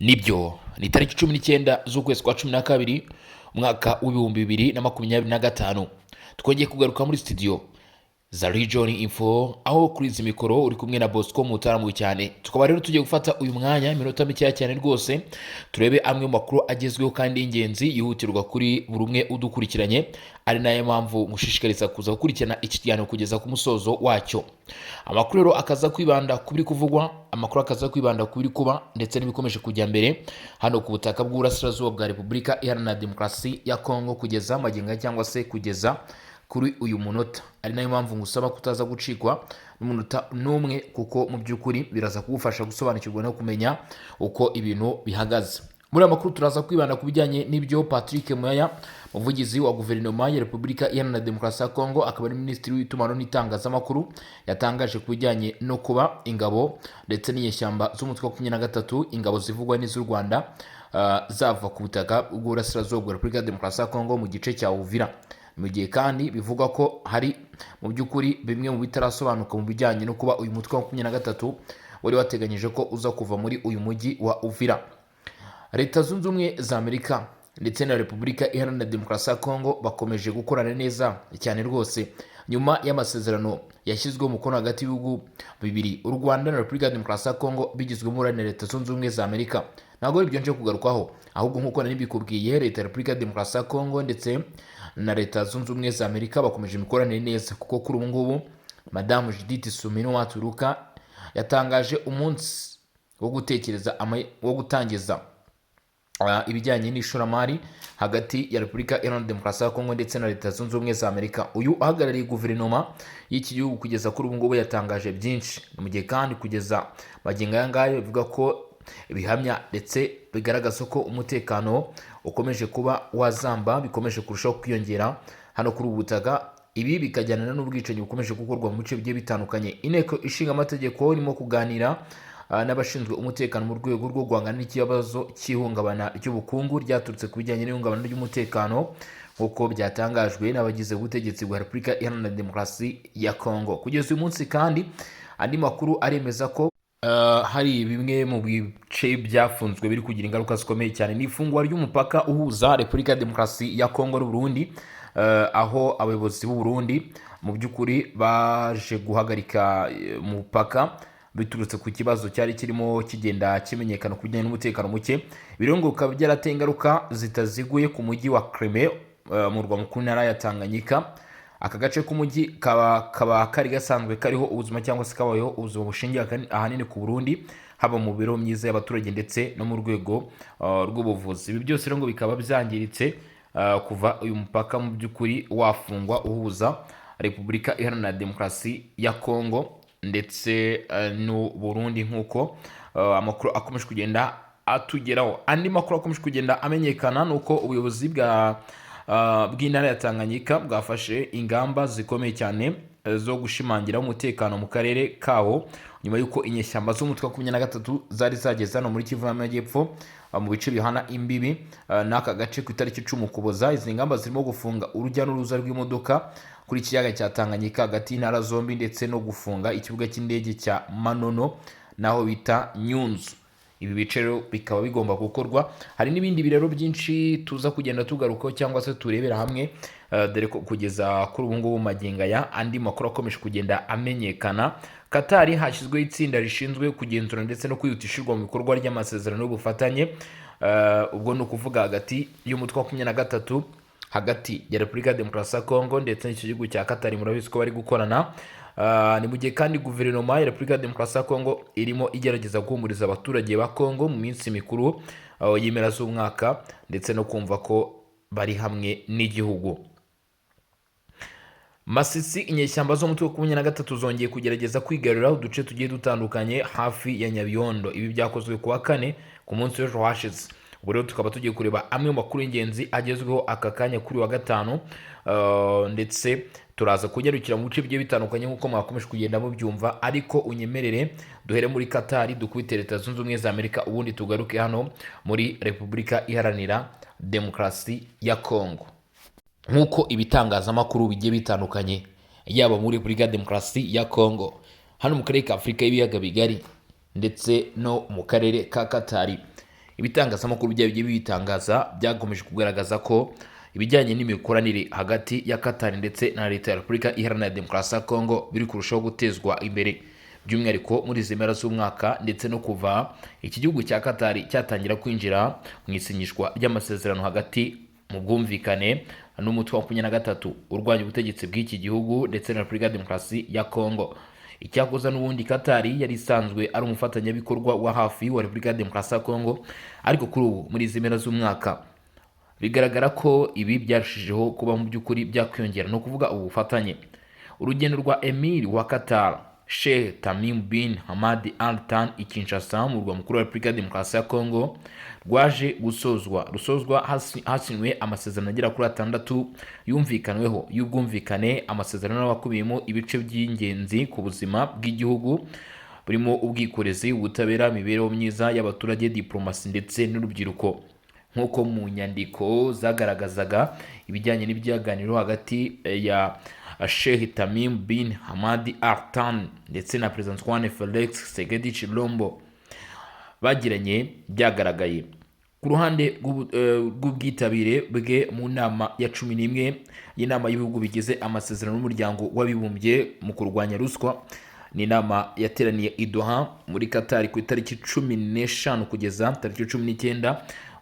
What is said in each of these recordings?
Nibyo ni tariki 19 z'ukwezi kwa 12 umwaka w'ibihumbi 2025 twongeye kugaruka muri studio za Region Info aho kuri izi mikoro uri kumwe na Bosco Mutaramu cyane. Tukaba rero tugiye gufata uyu mwanya iminota mike cyane rwose turebe amwe mu makuru agezweho kandi y'ingenzi yihutirwa kuri buri umwe udukurikiranye, ari nayo mpamvu mushishikariza kuza gukurikirana iki kiganiro kugeza ku musozo wacyo. Amakuru rero akaza kwibanda kubiri kuvugwa, amakuru akaza kwibanda kubiri kuba ndetse n'ibikomeje kujya mbere hano ku butaka bw'Uburasirazuba bwa Repubulika Iharanira Demokarasi ya Kongo kugeza magingo cyangwa se kugeza kuri uyu munota. Ari nayo mpamvu ngusaba kutaza gucikwa n'umunota n'umwe, kuko mu by'ukuri biraza kugufasha gusobanukirwa no kumenya uko ibintu bihagaze. Muri aya makuru turaza kwibanda ku bijyanye n'ibyo Patrick Muyaya, umuvugizi wa guverinoma ya Repubulika Iharanira Demokarasi ya Kongo, akaba ari minisitiri w'itumanaho n'itangazamakuru, yatangaje ku bijyanye no kuba ingabo ndetse n'inyeshyamba z'umutwe wa 23 ingabo zivugwa n'iz'u Rwanda zava ku butaka bw'Uburasirazuba bwa Repubulika Demokarasi ya Kongo mu gice cya Uvira. Mu gihe kandi bivuga ko hari mu by'ukuri bimwe mu bitarasobanuka mu bijyanye no kuba uyu mutwe wa 23 wari wateganyije ko uza kuva muri uyu mujyi wa Uvira. Leta Zunze Ubumwe za Amerika ndetse na Repubulika Iharanira Demokarasi ya Kongo bakomeje gukorana neza cyane rwose nyuma y'amasezerano yashyizweho umukono hagati y'ibihugu bibiri, u Rwanda na Repubulika Demokarasi ya Kongo, bigizwemo na Leta Zunze Ubumwe za Amerika. Ntabwo ibyo nje kugarukaho, ahubwo nk'uko nari mbikubwiye, Leta ya Repubulika Demokarasi ya Kongo ndetse na Leta Zunze Ubumwe za Amerika bakomeje imikoranire neza, kuko kuri ubu ngubu Madamu Judith Suminwa Turuka yatangaje umunsi wo gutangiza ibijyanye n'ishoramari hagati ya Repubulika Iharanira Demokarasi ya Kongo ndetse na Leta Zunze Ubumwe za Amerika. Uyu uhagarariye guverinoma y'iki gihugu kugeza kuri ubu ngubu yatangaje byinshi, mu gihe kandi kugeza magingo aya ngaya bivuga ko bihamya ndetse bigaragaza ko umutekano ukomeje kuba wazamba, bikomeje kurushaho kwiyongera hano kuri ubu butaka. Ibi bikajyana n'ubwicanyi bukomeje gukorwa mu bice bigiye bitandukanye. Inteko ishinga amategeko irimo kuganira n'abashinzwe umutekano mu rwego rwo guhangana n'ikibazo cy'ihungabana ry'ubukungu ryaturutse ku bijyanye n'ihungabana ry'umutekano, nk'uko byatangajwe n'abagize ubutegetsi bwa Repubulika Iharanira Demokarasi ya Kongo. Kugeza uyu munsi kandi andi makuru aremeza ko hari bimwe mu bice byafunzwe biri kugira ingaruka zikomeye cyane. N'ifungwa ry'umupaka uhuza Repubulika Demokarasi ya Kongo n'u Burundi, aho abayobozi b'u Burundi mu by'ukuri baje guhagarika umupaka biturutse ku kibazo cyari kirimo kigenda kimenyekana ku bijyanye n'umutekano muke. Birongo bikaba byarateye ingaruka zitaziguye ku mujyi wa Kreme, mu rwa mukuru ntara ya Tanganyika. Aka gace k'umujyi kaba kari gasanzwe kariho ubuzima cyangwa se kabayeho ubuzima bushingiye ahanini ku Burundi, haba mu biro myiza y'abaturage ndetse no mu rwego rw'ubuvuzi. Ibi byose rero ngo bikaba byangiritse kuva uyu mupaka mu by'ukuri wafungwa uhuza Repubulika Iharanira Demokarasi ya Kongo ndetse n'u Burundi, nk'uko amakuru akomeje kugenda atugeraho. Andi makuru akomeje kugenda amenyekana nuko ubuyobozi bw'intara ya Tanganyika bwafashe ingamba zikomeye cyane zo gushimangira umutekano mu karere kawo, nyuma y'uko inyeshyamba z'umutwe wa 23 zari zageze hano muri Kivu y'Amajyepfo mu bice bihana imbibi n'aka gace ku itariki 10 Ukuboza. Izi ngamba zirimo gufunga urujya n'uruza rw'imodoka kuri kiyaga cya Tanganyika hagati y'intara zombi, ndetse no gufunga ikibuga cy'indege cya Manono naho bita Nyunzu. Ibi bice rero bikaba bigomba gukorwa. Hari n'ibindi birero byinshi tuza kugenda tugarukaho cyangwa se turebera hamwe, dore ko kugeza kuri ubu ngubu magingo aya andi makuru akomeje kugenda amenyekana. Katari hashyizweho itsinda rishinzwe kugenzura ndetse no kwihutishirwa mu bikorwa ry'amasezerano y'ubufatanye, ubwo ni ukuvuga hagati y'umutwe wa 23 hagati ya Repubulika Demokarasi ya Kongo ndetse n'icyo gihugu cya Katari. Murabizi ko bari gukorana. Ni mu gihe kandi guverinoma ya Repubulika Demokarasi ya Kongo irimo igerageza guhumuriza abaturage ba Kongo mu minsi mikuru y'imera z'umwaka, ndetse no kumva ko bari hamwe n'igihugu. Masisi, inyeshyamba z'umutwe wa 23 zongeye kugerageza kwigarurira uduce tugiye dutandukanye hafi ya Nyabiyondo. Ibi byakozwe ku wa 4 ku munsi w'ejo hashize. Ubu rero tukaba tugiye kureba amwe mu makuru y'ingenzi agezweho aka kanya kuri wa 5, ndetse turaza kunyarukira mu bice bigiye bitandukanye nk'uko mwakomeje kugenda mubyumva. Ariko unyemerere duhere muri Katari, dukubite Leta Zunze Ubumwe za Amerika, ubundi tugaruke hano muri Repubulika Iharanira Demokarasi ya Kongo. Nk'uko ibitangazamakuru bigiye bitandukanye yaba muri Repubulika Demokarasi ya Kongo, hano mu karere ka Afurika y'ibiyaga bigari ndetse no mu karere ka Katari, ibitangazamakuru bigiye bitangaza byakomeje kugaragaza ko ibijyanye n'imikoranire hagati ya Qatar ndetse na leta ya Repubulika Iharanira Demokarasi ya Kongo biri kurushaho gutezwa imbere, by'umwihariko muri izi mpera z'umwaka, ndetse no kuva iki gihugu cya Qatar cyatangira kwinjira mu isinyishwa ry'amasezerano hagati mu bwumvikane n'umutwe wa 23 urwanya ubutegetsi bw'iki gihugu ndetse na Repubulika ya Demokarasi ya Kongo. Icyakoza n'ubundi Qatar yari isanzwe ari umufatanyabikorwa wa hafi wa Repubulika ya Demokarasi ya Kongo, ariko kuri ubu muri izi mpera z'umwaka bigaragara ko ibi byarushijeho kuba mu by'ukuri byakwiyongera, no kuvuga ubu bufatanye. Urugendo rwa Emir wa Qatar Sheikh Tamim bin Hamad Al Thani i Kinshasa mu murwa mukuru wa Repubulika ya Demokarasi ya Kongo rwaje rusozwa hasinywe amasezerano agera kuri 6 yumvikanweho y'ubwumvikane. Amasezerano y'abakubiyemo ibice by'ingenzi ku buzima bw'igihugu burimo ubwikorezi, ubutabera, imibereho myiza y'abaturage, diplomasi ndetse n'urubyiruko. Nk'uko mu nyandiko zagaragazaga ibijyanye n'ibyaganiro hagati ya Sheikh Tamim bin Hamad Al Thani ndetse na President Antoine Felix Tshisekedi Tshilombo bagiranye byagaragaye. Ku ruhande rw'ubwitabire bwe mu nama ya 11 y'inama y'ibihugu bigize amasezerano y'umuryango w'abibumbye mu kurwanya ruswa, ni inama yateraniye i Doha muri Qatar ku itariki 15 kugeza tariki 19.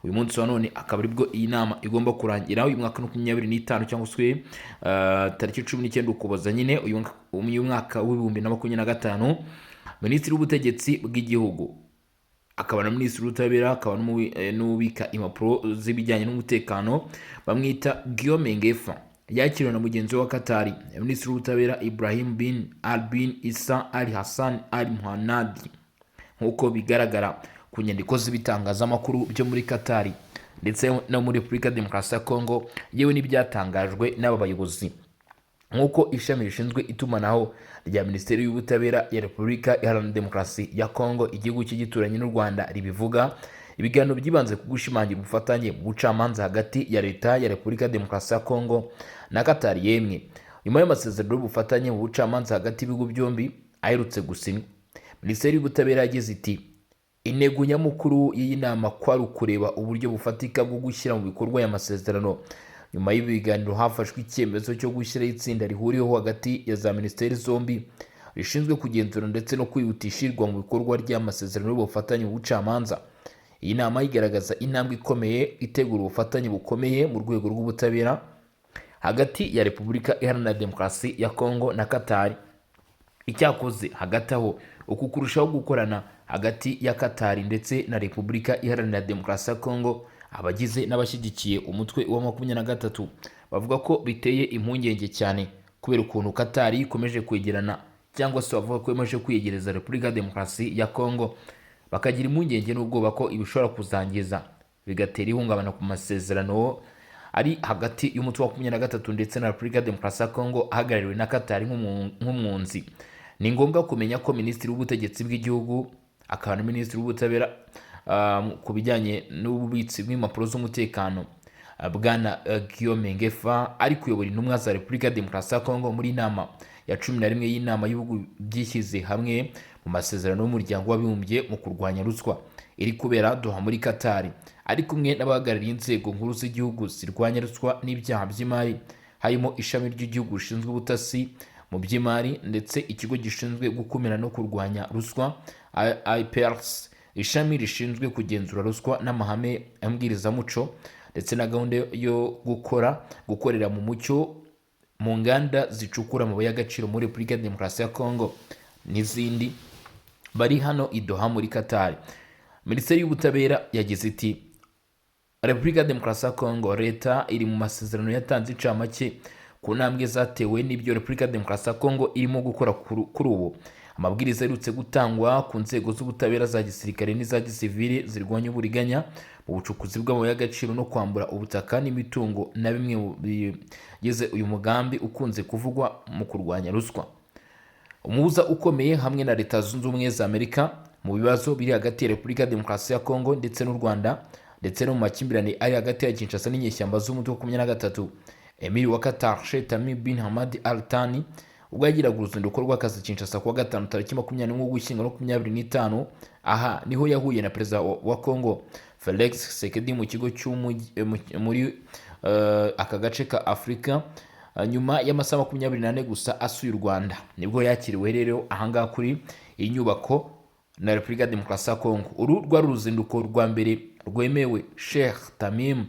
Uyu munsi wa none akaba aribwo iyi nama igomba kurangira uyu mwaka 2025 cyangwa se tariki 19 Ukuboza nyine uyu mwaka w'2025. Minisitiri w'ubutegetsi bw'igihugu akaba na minisitiri w'ubutabera akaba n'ubika impapuro z'ibijyanye n'umutekano bamwita Guillaume Ngefa yakiriwe na mugenzi wa Qatar minisitiri w'ubutabera Ibrahim bin Isa Al Hassan Al Muhannadi, nk'uko bigaragara ku nyandiko z'ibitangazamakuru byo muri Qatar ndetse no muri Repubulika ya Demokarasi ya Kongo, yewe n'ibyatangajwe n'aba bayobozi. Nk'uko ishami rishinzwe itumanaho rya Minisiteri y'Ubutabera ya Repubulika Iharanira Demokarasi ya Kongo, igihugu cy'igituranye n'u Rwanda, ribivuga, ibiganiro byibanze ku gushimangira ubufatanye mu bucamanza hagati ya leta ya Repubulika ya Demokarasi ya Kongo na Qatar. Yemwe nyuma y'amasezerano y'ubufatanye mu bucamanza hagati y'ibihugu byombi aherutse gusinywa, Minisiteri y'Ubutabera yagize iti intego nyamukuru y'iyi nama kwari ukureba uburyo bufatika bwo gushyira mu bikorwa aya masezerano. Nyuma y'ibiganiro hafashwe icyemezo cyo gushyiraho itsinda rihuriweho hagati ya za minisiteri zombi rishinzwe kugenzura ndetse no kwihutisha ishyirwa mu bikorwa ry'amasezerano y'ubufatanye mu bucamanza. Iyi nama igaragaza intambwe ikomeye itegura ubufatanye bukomeye mu rwego rw'ubutabera hagati ya Repubulika Iharanira Demokarasi ya Kongo na Qatar. Icyakoze hagati aho uku kurushaho gukorana hagati ya Qatar ndetse na Repubulika Iharanira Demokarasi ya Kongo, abagize n'abashyigikiye umutwe wa 23 bavuga ko biteye impungenge cyane kubera ukuntu Qatar ikomeje kwegerana cyangwa se bavuga ko ikomeje kwiyegereza Repubulika ya Demokarasi ya Kongo, bakagira impungenge n'ubwoba ko ibishobora kuzangiza bigatera ihungabana ku masezerano ari hagati y'umutwe wa 23 ndetse na Repubulika ya Demokarasi ya Kongo ahagarariwe na Qatar nk'umwunzi. Ni ngombwa kumenya ko Minisitiri w'Ubutegetsi bw'igihugu akaba na Minisitiri w'Ubutabera ku bijyanye n'ububitsi bw'impapuro z'umutekano bwana Guillaume Ngefa ari kuyobora intumwa za Repubulika ya Demokarasi ya Kongo muri nama ya 11 y'inama y'ibihugu byishyize hamwe mu masezerano y'umuryango w'abibumbye mu kurwanya ruswa iri kubera Doha muri Qatar, ari kumwe n'abahagarariye inzego nkuru z'igihugu zirwanya ruswa n'ibyaha by'imari, harimo ishami ry'igihugu rishinzwe ubutasi mu by'imari ndetse ikigo gishinzwe gukumira no kurwanya ruswa IPRS, ishami rishinzwe kugenzura ruswa n'amahame y'ambwirizamuco ndetse na gahunda yo gukorera mu mucyo mu nganda zicukura amabuye y'agaciro muri Repubulika ya Demokarasi ya Kongo n'izindi, bari hano i Doha muri Qatar. Minisiteri y'Ubutabera yagize iti Repubulika ya Demokarasi ya Kongo, leta iri mu masezerano yatanze incamake ku ntambwe zatewe n'ibyo Repubulika ya Demokarasi ya Kongo irimo gukora kuri ubu. Amabwiriza yerutse gutangwa ku nzego z'ubutabera za gisirikare n'iza gisivili zirwanya uburiganya mu bucukuzi bw'amabuye y'agaciro no kwambura ubutaka n'imitungo na bimwe mu bigize uyu mugambi ukunze kuvugwa mu kurwanya ruswa. Umuhuza ukomeye hamwe na Leta Zunze Ubumwe za Amerika mu bibazo biri hagati ya Repubulika ya Demokarasi ya Kongo ndetse n'u Rwanda ndetse no mu makimbirane ari hagati ya Kinshasa n'inyeshyamba z'umutwe wa 23, Emir wa Qatar Sheikh Tamim bin Hamad Al Thani ubwo yagiraga uruzinduko rw'akazi Kinshasa kuwa 5 tariki 21 Ugushyingo 2025. Aha niho yahuye na Perezida wa Kongo Felix Tshisekedi mu kigo muri aka gace ka Afurika nyuma y'amasaha 24 gusa asuye u Rwanda nibwo yakiriwe rero ahangaha kuri iyi nyubako na Repubulika Demokarasi ya Kongo. Uru rwari uruzinduko rwa mbere rwemewe Sheikh Tamim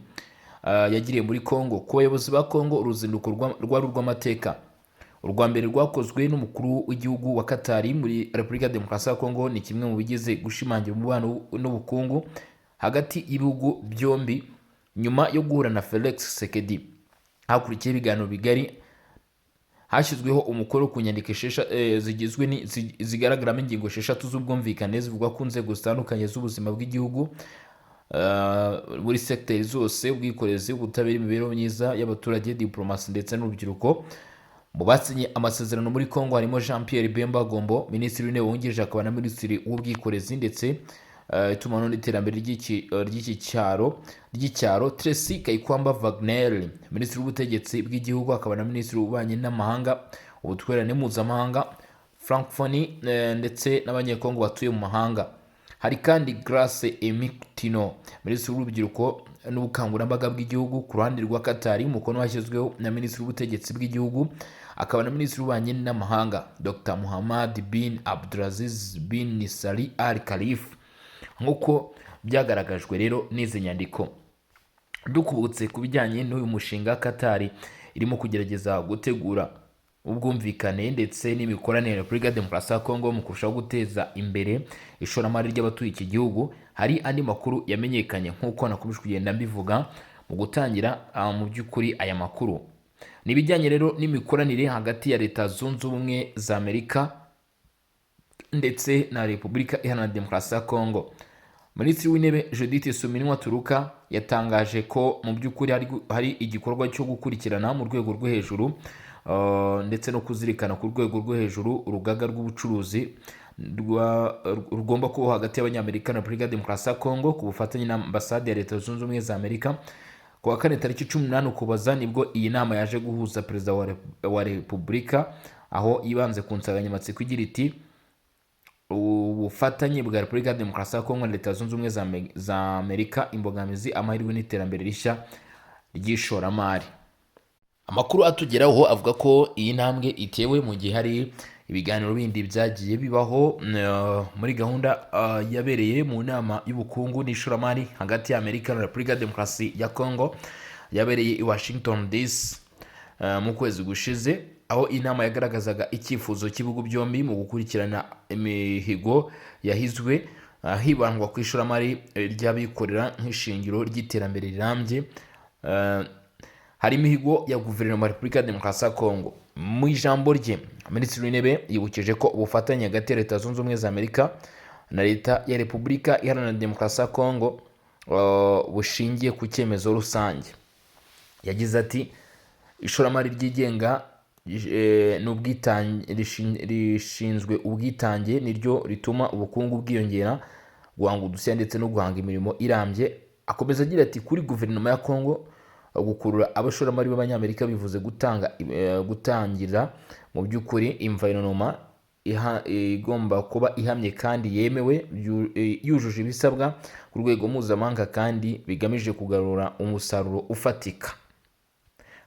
yagiriye muri Kongo. Ku bayobozi ba Kongo uruzinduko rwari urw'amateka. Urwa mbere rwakozwe n'umukuru w'igihugu wa Katari muri Repubulika Demokarasi ya Kongo ni kimwe mu bigize gushimangira umubano n'ubukungu hagati y'ibihugu byombi. Nyuma yo guhura na Felix Tshisekedi hakurikiye ibiganiro bigari, hashyizweho umukoro ku nyandiko zigizwe zigaragaramo ingingo 6 z'ubwumvikane zivuga ku nzego zitandukanye z'ubuzima bw'igihugu muri sekiteri zose: ubwikorezi, ubutabera, imibereho myiza y'abaturage, diplomasi ndetse n'urubyiruko. Mu basinye amasezerano muri Kongo harimo Jean Pierre Bemba Gombo, minisitiri w'intebe wungirije akaba na minisitiri w'ubwikorezi ndetse itumanaho n'iterambere ry'icyaro, Tracy Kayikwamba Wagner, minisitiri w'ubutegetsi bw'igihugu akaba na minisitiri w'ububanyi n'amahanga, ubutwererane mpuzamahanga, francophonie ndetse n'abanyekongo batuye mu mahanga. Hari kandi Grace Emictino, minisitiri w'urubyiruko n'ubukangurambaga bw'igihugu. Ku ruhande rwa Katari umukono washyizweho na minisitiri w'ubutegetsi bw'igihugu akaba na minisitiri w'ububanyi n'amahanga, Dr Muhammad bin Abdulaziz bin Nisari Al Khalif, nk'uko byagaragajwe rero n'izi nyandiko. Dukubutse ku bijyanye n'uyu mushinga Katari irimo kugerageza gutegura ubwumvikane ndetse n'imikoranire ya Repubulika Demokarasi ya Kongo mu kurushaho guteza imbere ishoramari ry'abatuye iki gihugu, hari andi makuru yamenyekanye nk'uko nakomeje kugenda mbivuga mu gutangira. Mu by'ukuri aya makuru ni ibijyanye rero n'imikoranire hagati ya Leta Zunze Ubumwe za Amerika ndetse na Repubulika Iharanira Demokarasi ya Kongo. Minisitiri w'Intebe Judith Suminwa Turuka yatangaje ko mu by'ukuri hari igikorwa cyo gukurikirana mu rwego rwo hejuru ndetse no kuzirikana ku rwego rwo hejuru urugaga rw'ubucuruzi rugomba kubaho hagati y'Abanyamerika na Repubulika Demokarasi ya Kongo ku bufatanye na Ambasade ya Leta Zunze Ubumwe za Amerika. Ku wa kane tariki 18 Ukuboza nibwo iyi nama yaje guhuza Perezida wa Repubulika, aho yibanze ku nsanganyamatsiko igira iti ubufatanye bwa Repubulika Demokarasi ya Kongo na Leta Zunze Ubumwe za Amerika, imbogamizi, amahirwe n'iterambere rishya ry'ishoramari. Amakuru atugeraho avuga ko iyi ntambwe itewe mu gihe hari ibiganiro bindi byagiye bibaho muri gahunda yabereye mu nama y'ubukungu n'ishoramari hagati ya Amerika na Repubulika Demokarasi ya Kongo yabereye i Washington DC mu kwezi gushize, aho inama yagaragazaga icyifuzo cy'ibihugu byombi mu gukurikirana imihigo yahizwe hibandwa ku ishoramari ry'abikorera nk'ishingiro ry'iterambere rirambye. Hari imihigo ya guverinoma ya Repubulika Demokarasi ya Kongo. Mu ijambo rye Minisitiri w'Intebe yibukije ko ubufatanye hagati ya Leta Zunze Ubumwe za Amerika na Leta ya Repubulika Iharanira Demokarasi ya Kongo bushingiye ku cyemezo rusange. Yagize ati ishoramari ryigenga rishinzwe ubwitange niryo rituma ubukungu bwiyongera, guhanga udushya ndetse no guhanga imirimo irambye. Akomeza agira ati kuri guverinoma ya Kongo gukurura abashoramari b'Abanyamerika bivuze gutangira mu by'ukuri environment igomba kuba ihamye kandi yemewe, yujuje ibisabwa ku rwego mpuzamahanga kandi bigamije kugarura umusaruro ufatika.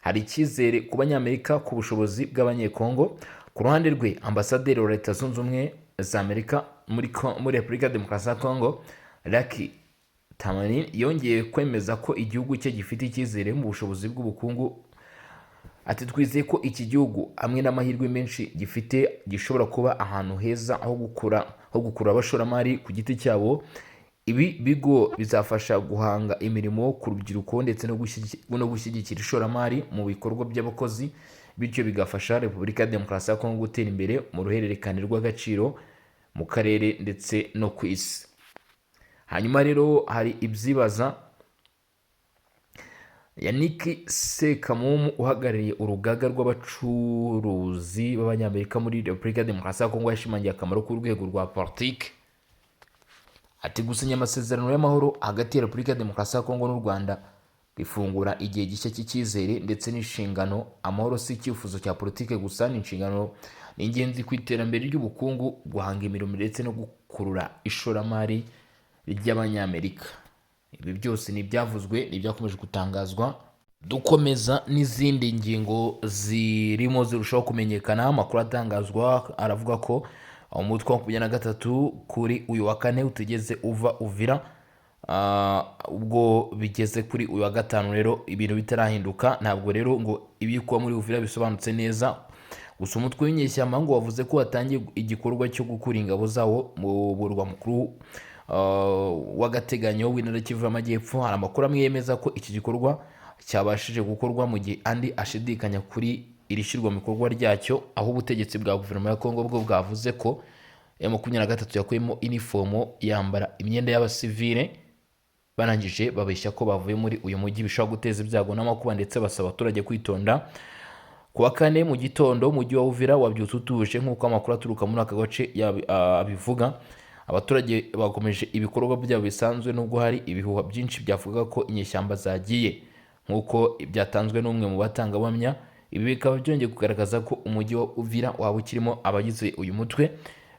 Hari icyizere ku Banyamerika ku bushobozi bw'Abanyekongo. Ku ruhande rwe Ambasaderi wa Leta Zunze Ubumwe za Amerika muri Repubulika Demokarasi ya Kongo Lucky Tamani yongeye kwemeza ko igihugu cye gifite icyizere mu bushobozi bw'ubukungu. Ati twizeye ko iki gihugu hamwe n'amahirwe menshi gifite gishobora kuba ahantu heza ho gukura abashoramari ku giti cyabo. Ibi bigo bizafasha guhanga imirimo ku rubyiruko ndetse no gushyigikira ishoramari mu bikorwa by'abakozi, bityo bigafasha Repubulika Demokarasi ya Kongo gutera imbere mu ruhererekane rw'agaciro mu karere ndetse no ku isi. Hanyuma rero hari ibyibaza. Yannick Sekamumu uhagarariye urugaga rw'abacuruzi b'Abanyamerika muri Repubulika Demokarasi ya Kongo yashimangiye akamaro k'urwego rwa politiki. Ati gusinya amasezerano y'amahoro hagati ya Repubulika Demokarasi ya Kongo n'u Rwanda bifungura igihe gishya cy'icyizere ndetse n'inshingano. Amahoro si icyifuzo cya politiki gusa, ni inshingano, ni ingenzi ku iterambere ry'ubukungu, guhanga imirimo ndetse no gukurura ishoramari ry'Abanyamerika. ibi byose ni ibyavuzwe, ni ibyakomeje gutangazwa. Dukomeza n'izindi ngingo zirimo zirushaho kumenyekana. Amakuru atangazwa aravuga ko umutwe wa 23 kuri uyu wa kane utigeze uva Uvira. Ubwo bigeze kuri uyu wa gatanu rero ibintu bitarahinduka, ntabwo rero ngo ibikuba muri Uvira bisobanutse neza. Gusa umutwe w'inyeshyamba ngo wavuze ko watangiye igikorwa cyo gukura ingabo zawo mu burwa mukuru w'agateganyo w'intara Kivu y'Amajyepfo. Hari amakuru amwe yemeza ko iki gikorwa cyabashije gukorwa mu gihe andi ashidikanya kuri iri shyirwa mu bikorwa ryacyo, aho ubutegetsi bwa guverinoma ya Kongo bwo bwavuze ko M23 yakuyemo inifomo yambara imyenda y'abasivile, barangije babeshya ko bavuye muri uyu mujyi, bishobora guteza ibyago n'amakuba, ndetse basaba abaturage kwitonda. Kuwa kane mu gitondo umujyi wa Uvira wabyutse utuje nk'uko amakuru aturuka muri aka gace abivuga. Abaturage bakomeje ibikorwa byabo bisanzwe, nubwo hari ibihuha byinshi byavuga ko inyeshyamba zagiye, nk'uko byatanzwe n'umwe mu batangabuhamya. Ibi bikaba byongeye kugaragaza ko umujyi wa Uvira waba ukirimo abagize uyu mutwe.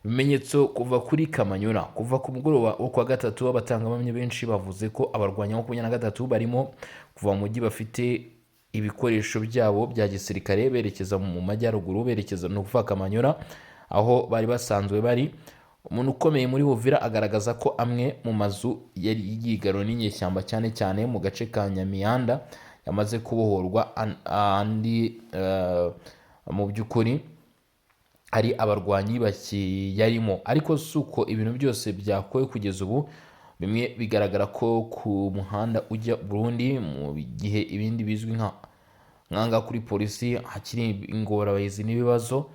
Ibimenyetso kuva kuri Kamanyura, kuva ku mugoroba wo kwa gatatu, abatangabuhamya benshi bavuze ko abarwanya 23 barimo kuva mu mujyi bafite ibikoresho byabo bya gisirikare berekeza mu majyaruguru, berekeza no kuva Kamanyura aho bari basanzwe bari. Umuntu ukomeye muri Uvira agaragaza ko amwe mu mazu yari yigaruriwe n'inyeshyamba, cyane cyane mu gace ka Nyamiyanda, yamaze kubohorwa. Andi mu by'ukuri hari abarwanyi bakiyarimo, ariko suko ibintu byose byakowe kugeza ubu. Bimwe bigaragara ko ku muhanda ujya Burundi, mu gihe ibindi bizwi nkanga kuri polisi hakiri ingorabahizi n'ibibazo.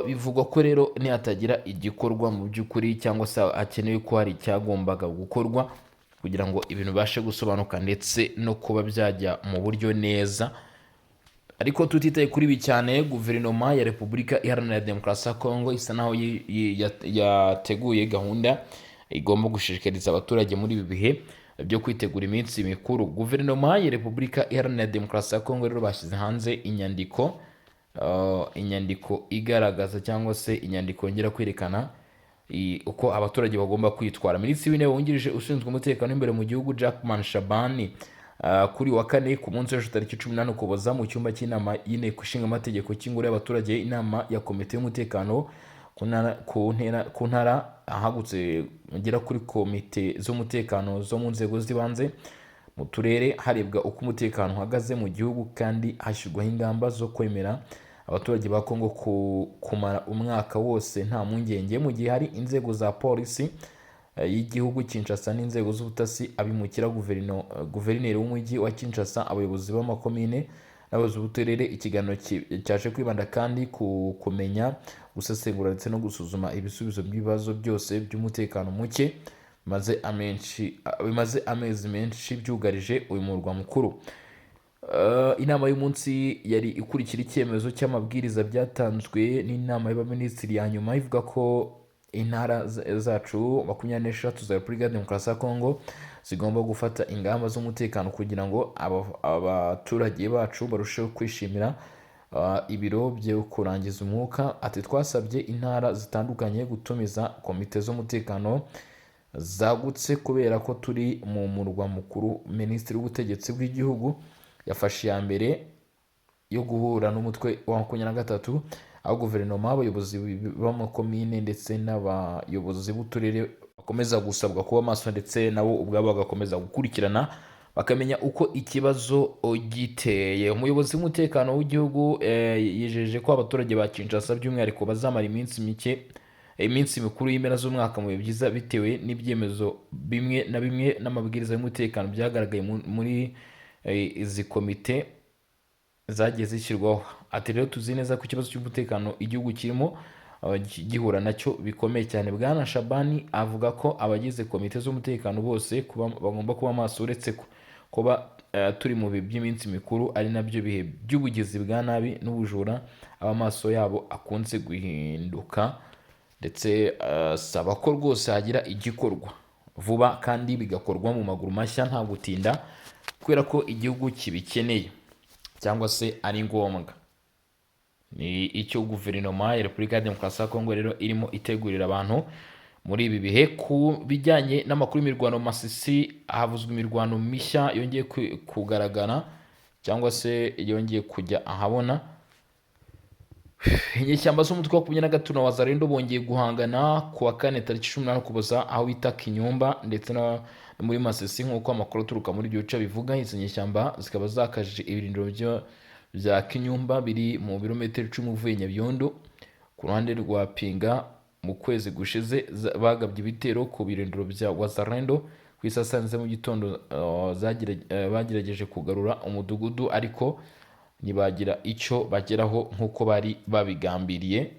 Bivugwa ko rero nihatagira igikorwa mu by'ukuri, cyangwa se hakenewe ko hari icyagombaga gukorwa kugira ngo ibintu bibashe gusobanuka ndetse no kuba byajya mu buryo neza. Ariko tutitaye kuri ibi cyane, guverinoma ya Repubulika Iharanira Demokarasi ya Kongo isa naho yateguye gahunda igomba gushishikariza abaturage muri ibi bihe byo kwitegura iminsi mikuru. Guverinoma ya Repubulika Iharanira Demokarasi ya Kongo rero bashyize hanze inyandiko igaragaza, cyangwa se inyandiko yongera kwerekana uko abaturage bagomba kwitwara. Minisitiri w'Intebe wungirije ushinzwe umutekano imbere mu gihugu Jackman Shabani kuri wa kane ku munsi w'ejo tariki 18 Ukuboza mu cyumba cy'inama y'inteko ishinga amategeko cy'ingoro y'abaturage, inama ya komite y'umutekano ku ntara ahagutse ngera kuri komite z'umutekano zo mu nzego z'ibanze mu turere, harebwa uko umutekano uhagaze mu gihugu, kandi hashyirwaho ingamba zo kwemera abaturage ba Kongo kumara umwaka wose nta mpungenge, mu gihe hari inzego za polisi y'igihugu Kinshasa n'inzego z'ubutasi, abimukira, guverineri w'umujyi wa Kinshasa, abayobozi b'amakomine n'abayobozi b'uturere. Ikiganiro cyaje kwibanda kandi ku kumenya, gusesengura ndetse no gusuzuma ibisubizo by'ibibazo byose by'umutekano muke bimaze amezi menshi byugarije uyu murwa mukuru. Inama y'umunsi yari ikurikira icyemezo cy'amabwiriza byatanzwe n'inama y'abaminisitiri ya nyuma, ivuga ko intara zacu 23 za Repubulika ya Demokarasi ya Kongo zigomba gufata ingamba z'umutekano kugira ngo abaturage bacu barusheho kwishimira ibiro byo kurangiza umwuka. Ati twasabye intara zitandukanye gutumiza komite z'umutekano zagutse kubera ko turi mu murwa mukuru. Minisitiri w'ubutegetsi bw'igihugu yafashe iya mbere yo guhura n'umutwe wa 23, aho guverinoma, abayobozi b'amakomine ndetse n'abayobozi b'uturere bakomeza gusabwa kuba maso, ndetse nabo ubwabo bagakomeza gukurikirana bakamenya uko ikibazo giteye. Umuyobozi w'umutekano w'igihugu yijeje ko abaturage ba Kinshasa by'umwihariko bazamara iminsi mikuru y'impera z'umwaka mu bihe byiza, bitewe n'ibyemezo bimwe na bimwe n'amabwiriza y'umutekano byagaragaye muri izi komite zagiye zishyirwaho. Ati rero tuzi neza ko ikibazo cy'umutekano igihugu kirimo gihura nacyo bikomeye cyane. Bwana Shabani avuga ko abagize komite z'umutekano bose bagomba kuba maso, uretse kuba turi mu bihe by'iminsi mikuru ari nabyo bihe by'ubugizi bwa nabi n'ubujura, amaso yabo akunze guhinduka, ndetse asaba ko rwose hagira igikorwa vuba kandi bigakorwa mu maguru mashya nta gutinda, kubera ko igihugu kibikeneye cyangwa se ari ngombwa. Ni icyo guverinoma ya Repubulika ya Demokarasi ya Kongo rero irimo itegurira abantu muri ibi bihe. Ku bijyanye n'amakuru y'imirwano Masisi, havuzwe imirwano mishya yongeye kugaragara cyangwa se yongeye kujya ahabona. Inyeshyamba z'umutwe wa 23 na Wazalendo bongeye guhangana ku wa kane tariki 18 Ukuboza aho bita Kinyumba ndetse na muri Masisi, nk'uko amakuru aturuka muri ibyo bice bivuga. Izi nyeshyamba zikaba zakajije ibirindiro bya Kinyumba biri mu birometero 10 uvuye Nyabyondo. Ku ruhande rwa Pinga, mu kwezi gushize bagabye ibitero ku birindiro bya Wazalendo ku isasanze mu gitondo. Bagerageje kugarura umudugudu ariko ntibagira icyo bageraho nk'uko bari babigambiriye.